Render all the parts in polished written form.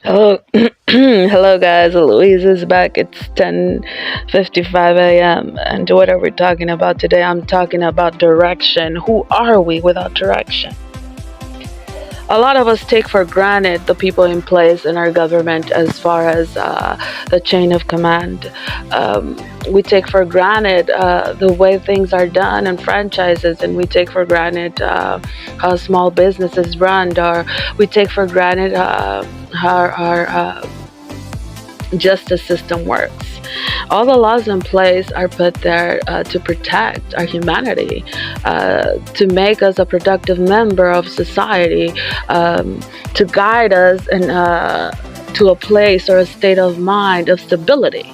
Hello, hello guys. Louise is back. It's 10:55 a.m. And what are we talking about today? I'm talking about direction. Who are we without direction? A lot of us take for granted the people in place in our government as far as the chain of command. We take for granted the way things are done in franchises, and we take for granted how small businesses run, or we take for granted how our justice system works. All the laws in place are put there to protect our humanity, to make us a productive member of society, to guide us to a place or a state of mind of stability,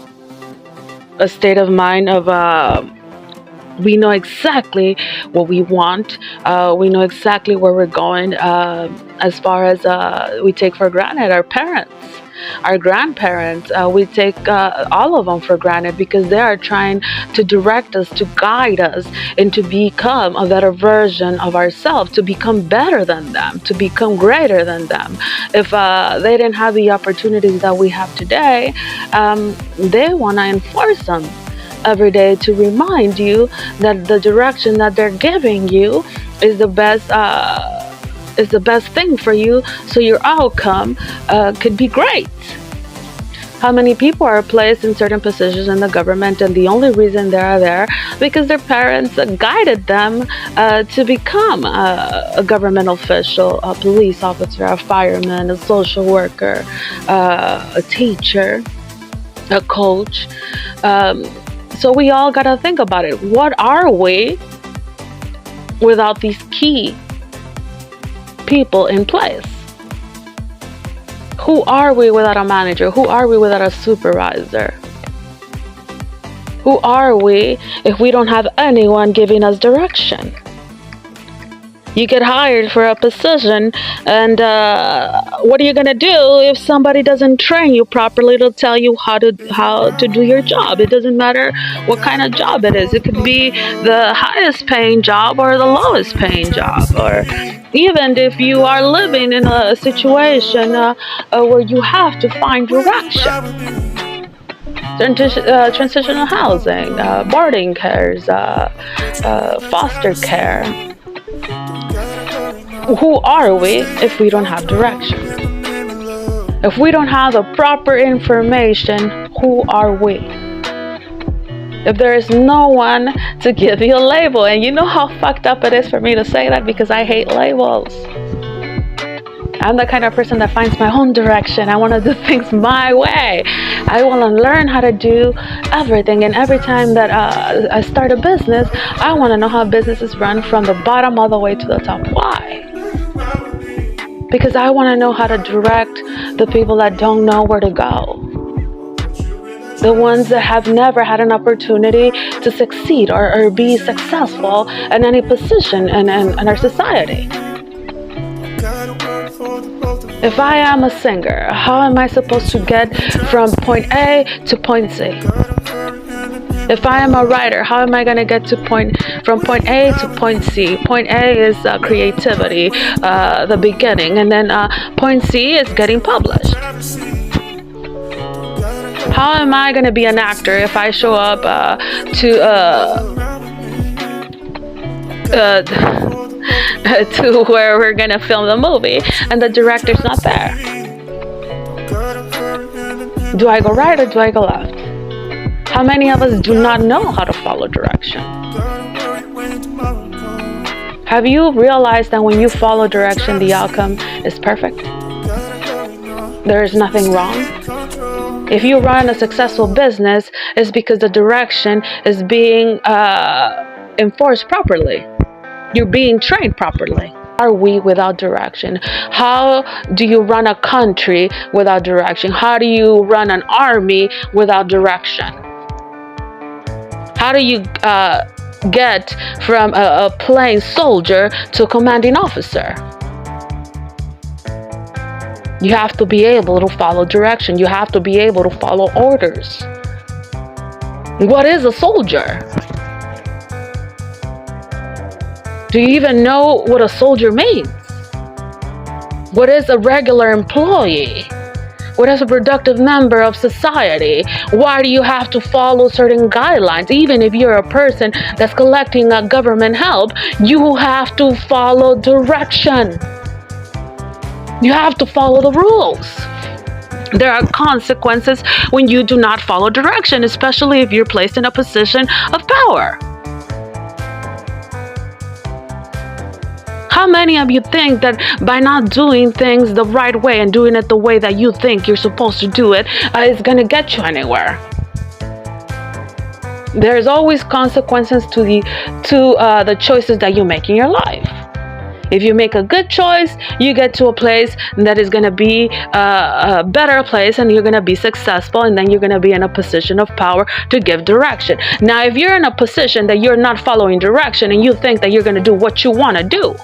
a state of mind of we know exactly what we want. We know exactly where we're going. As far as we take for granted our parents, our grandparents, we take all of them for granted because they are trying to direct us, to guide us, and to become a better version of ourselves, to become better than them, to become greater than them. If they didn't have the opportunities that we have today, they want to enforce them every day to remind you that the direction that they're giving you is the best thing for you, so your outcome could be great. How many people are placed in certain positions in the government, and the only reason they are there because their parents guided them to become a government official, a police officer, a fireman, a social worker, a teacher, a coach. So we all gotta think about it. What are we without these key people in place? Who are we without a manager? Who are we without a supervisor? Who are we if we don't have anyone giving us direction? You get hired for a position, and what are you gonna do if somebody doesn't train you properly to tell you how to do your job? It doesn't matter what kind of job it is. It could be the highest paying job or the lowest paying job, or even if you are living in a situation where you have to find direction. Transitional housing, boarding cares, foster care. Who are we if we don't have direction? If we don't have the proper information, who are we? If there is no one to give you a label, and you know how fucked up it is for me to say that because I hate labels. I'm the kind of person that finds my own direction. I want to do things my way. I want to learn how to do everything. And every time that I start a business, I want to know how businesses run from the bottom all the way to the top. Why? Because I want to know how to direct the people that don't know where to go. The ones that have never had an opportunity to succeed or be successful in any position in our society. If I am a singer, how am I supposed to get from point A to point Z? If I am a writer, how am I going to get from point A to point C? Point A is creativity, the beginning, and then point C is getting published. How am I going to be an actor if I show up to where we're gonna film the movie and the director's not there? Do I go right or do I go left? How many of us do not know how to follow direction? Have you realized that when you follow direction, the outcome is perfect? There is nothing wrong. If you run a successful business, it's because the direction is being enforced properly. You're being trained properly. Are we without direction? How do you run a country without direction? How do you run an army without direction? How do you get from a plain soldier to a commanding officer? You have to be able to follow direction. You have to be able to follow orders. What is a soldier? Do you even know what a soldier means? What is a regular employee? What as a productive member of society, why do you have to follow certain guidelines? Even if you're a person that's collecting government help, you have to follow direction. You have to follow the rules. There are consequences when you do not follow direction, especially if you're placed in a position of power. How many of you think that by not doing things the right way and doing it the way that you think you're supposed to do it is going to get you anywhere? There's always consequences to the choices that you make in your life. If you make a good choice, you get to a place that is going to be a better place, and you're going to be successful, and then you're going to be in a position of power to give direction. Now, if you're in a position that you're not following direction and you think that you're going to do what you want to do,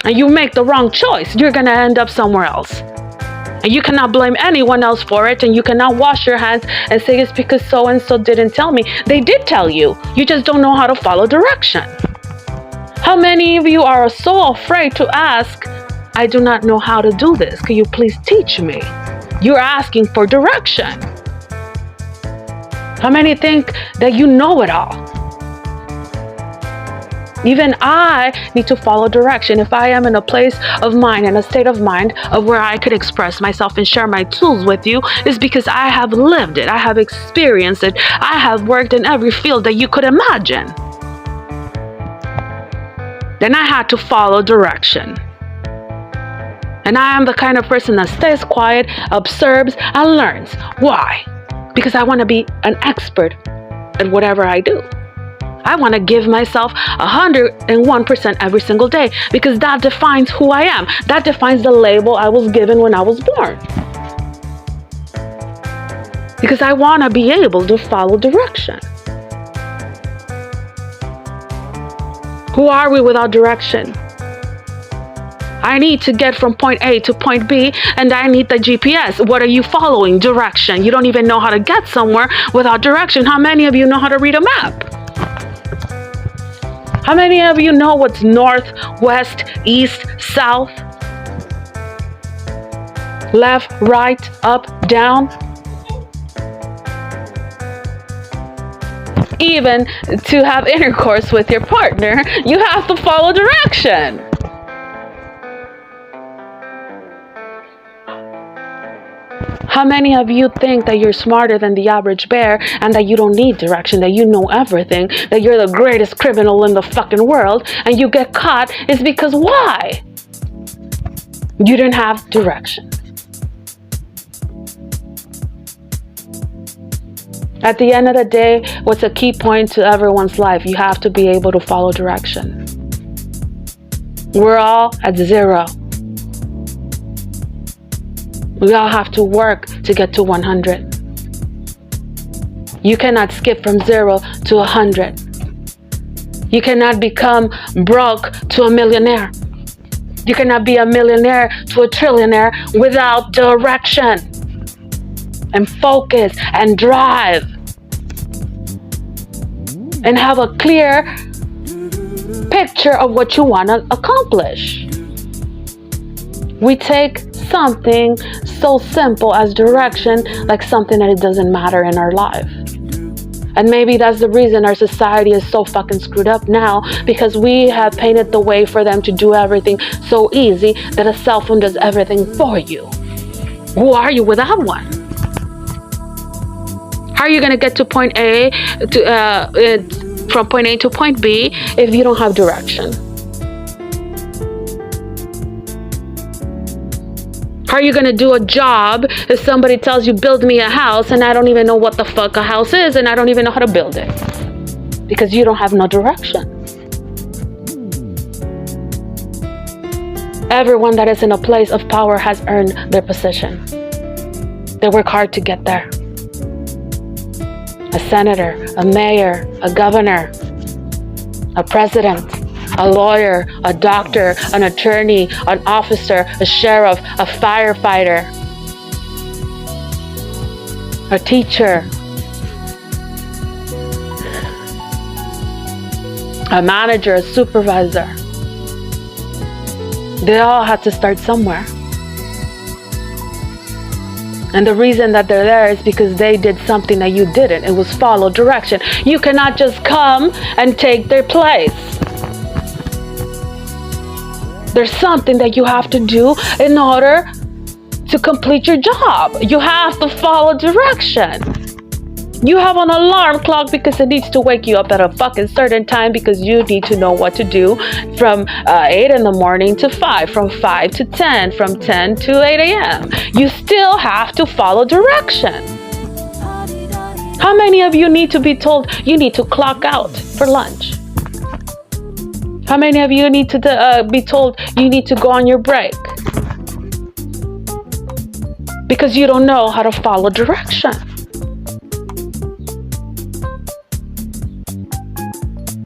and you make the wrong choice, you're going to end up somewhere else. And you cannot blame anyone else for it, and you cannot wash your hands and say it's because so-and-so didn't tell me. They did tell you. You just don't know how to follow direction. How many of you are so afraid to ask, I do not know how to do this. Can you please teach me? You're asking for direction. How many think that you know it all? Even I need to follow direction. If I am in a place of mind, in a state of mind of where I could express myself and share my tools with you, is because I have lived it. I have experienced it. I have worked in every field that you could imagine. Then I had to follow direction. And I am the kind of person that stays quiet, observes, and learns. Why? Because I want to be an expert at whatever I do. I want to give myself 101% every single day, because that defines who I am. That defines the label I was given when I was born. Because I want to be able to follow direction. Who are we without direction? I need to get from point A to point B, and I need the GPS. What are you following? Direction. You don't even know how to get somewhere without direction. How many of you know how to read a map? How many of you know what's north, west, east, south? Left, right, up, down? Even to have intercourse with your partner, you have to follow direction. How many of you think that you're smarter than the average bear and that you don't need direction, that you know everything, that you're the greatest criminal in the fucking world, and you get caught? It's because why? You didn't have direction. At the end of the day, what's a key point to everyone's life? You have to be able to follow direction. We're all at zero. We all have to work to get to 100. You cannot skip from 0 to 100. You cannot become broke to a millionaire. You cannot be a millionaire to a trillionaire without direction and focus and drive and have a clear picture of what you want to accomplish. We take something so simple as direction like something that it doesn't matter in our life. And maybe that's the reason our society is so fucking screwed up now, because we have painted the way for them to do everything so easy that a cell phone does everything for you. Who are you without one? How are you going to get to point A from point A to point B if you don't have direction? How are you going to do a job if somebody tells you, build me a house, and I don't even know what the fuck a house is, and I don't even know how to build it? Because you don't have no direction. Everyone that is in a place of power has earned their position. They work hard to get there. A senator, a mayor, a governor, a president, a lawyer, a doctor, an attorney, an officer, a sheriff, a firefighter, a teacher, a manager, a supervisor. They all had to start somewhere. And the reason that they're there is because they did something that you didn't. It was follow direction. You cannot just come and take their place. There's something that you have to do in order to complete your job. You have to follow direction. You have an alarm clock because it needs to wake you up at a fucking certain time because you need to know what to do from 8 in the morning to 5, from 5 to 10, from 10 to 8 a.m. You still have to follow direction. How many of you need to be told you need to clock out for lunch? How many of you need to be told you need to go on your break? Because you don't know how to follow direction.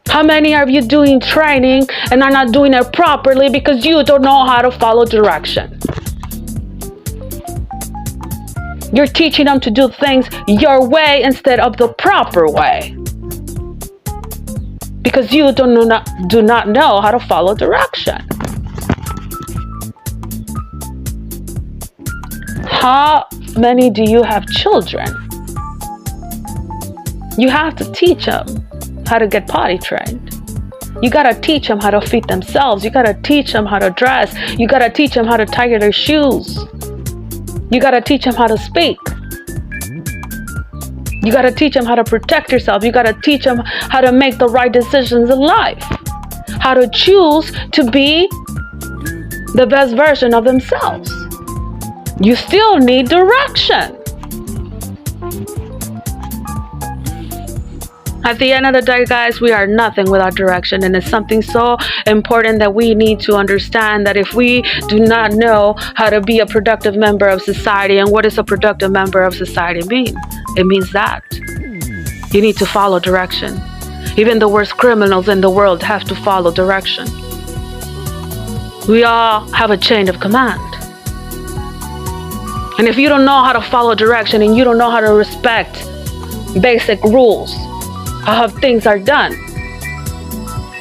How many of you doing training and are not doing it properly because you don't know how to follow direction? You're teaching them to do things your way instead of the proper way. Because you do not know how to follow direction. How many do you have children? You have to teach them how to get potty trained. You gotta teach them how to feed themselves. You gotta teach them how to dress. You gotta teach them how to tie their shoes. You gotta teach them how to speak. You gotta teach them how to protect yourself. You gotta teach them how to make the right decisions in life. How to choose to be the best version of themselves. You still need direction. At the end of the day, guys, we are nothing without direction. And it's something so important that we need to understand that if we do not know how to be a productive member of society, and what does a productive member of society mean? It means that you need to follow direction. Even the worst criminals in the world have to follow direction. We all have a chain of command. And if you don't know how to follow direction and you don't know how to respect basic rules, how things are done,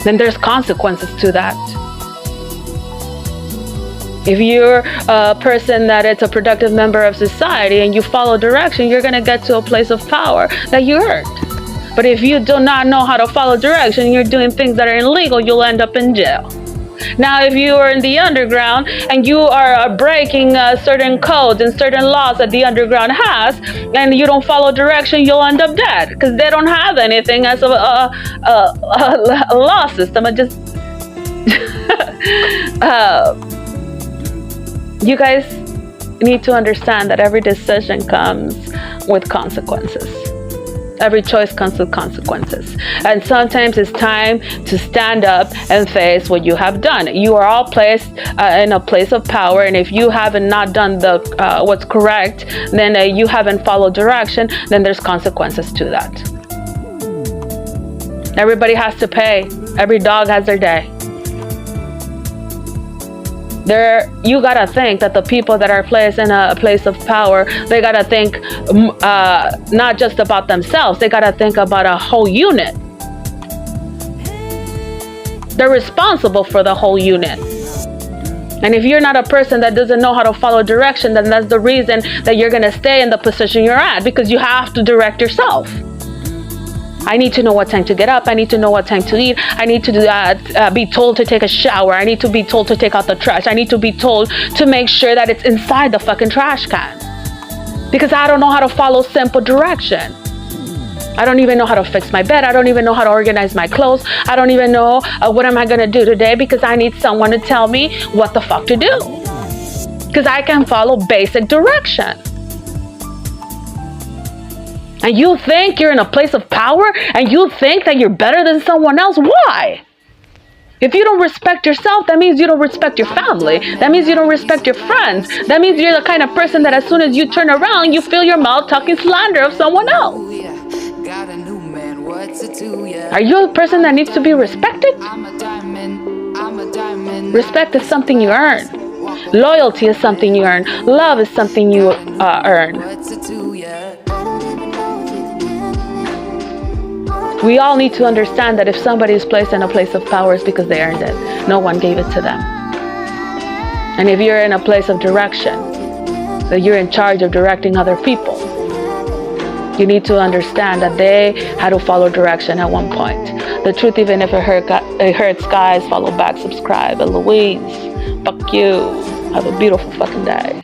then there's consequences to that. If you're a person that is a productive member of society and you follow direction, you're going to get to a place of power that you earned. But if you do not know how to follow direction, you're doing things that are illegal, you'll end up in jail. Now, if you are in the underground and you are breaking certain codes and certain laws that the underground has, and you don't follow direction, you'll end up dead because they don't have anything as a law system. You guys need to understand that every decision comes with consequences. Every choice comes with consequences. And sometimes it's time to stand up and face what you have done. You are all placed in a place of power, and if you haven't not done the what's correct, then you haven't followed direction, then there's consequences to that. Everybody has to pay. Every dog has their day. You gotta think that the people that are placed in a place of power, they gotta think not just about themselves, they gotta think about a whole unit. They're responsible for the whole unit. And if you're not a person that doesn't know how to follow direction, then that's the reason that you're gonna stay in the position you're at, because you have to direct yourself. I need to know what time to get up. I need to know what time to eat. I need to be told to take a shower. I need to be told to take out the trash. I need to be told to make sure that it's inside the fucking trash can. Because I don't know how to follow simple direction. I don't even know how to fix my bed. I don't even know how to organize my clothes. I don't even know what am I going to do today, because I need someone to tell me what the fuck to do. Because I can follow basic direction. And you think you're in a place of power and you think that you're better than someone else? Why? If you don't respect yourself, that means you don't respect your family. That means you don't respect your friends. That means you're the kind of person that as soon as you turn around, you feel your mouth talking slander of someone else. Are you a person that needs to be respected? Respect is something you earn. Loyalty is something you earn. Love is something you earn. We all need to understand that if somebody is placed in a place of power, it's because they earned it. No one gave it to them. And if you're in a place of direction, that you're in charge of directing other people. You need to understand that they had to follow direction at one point. The truth, even if it hurts, guys, follow back, subscribe. And Louise, fuck you. Have a beautiful fucking day.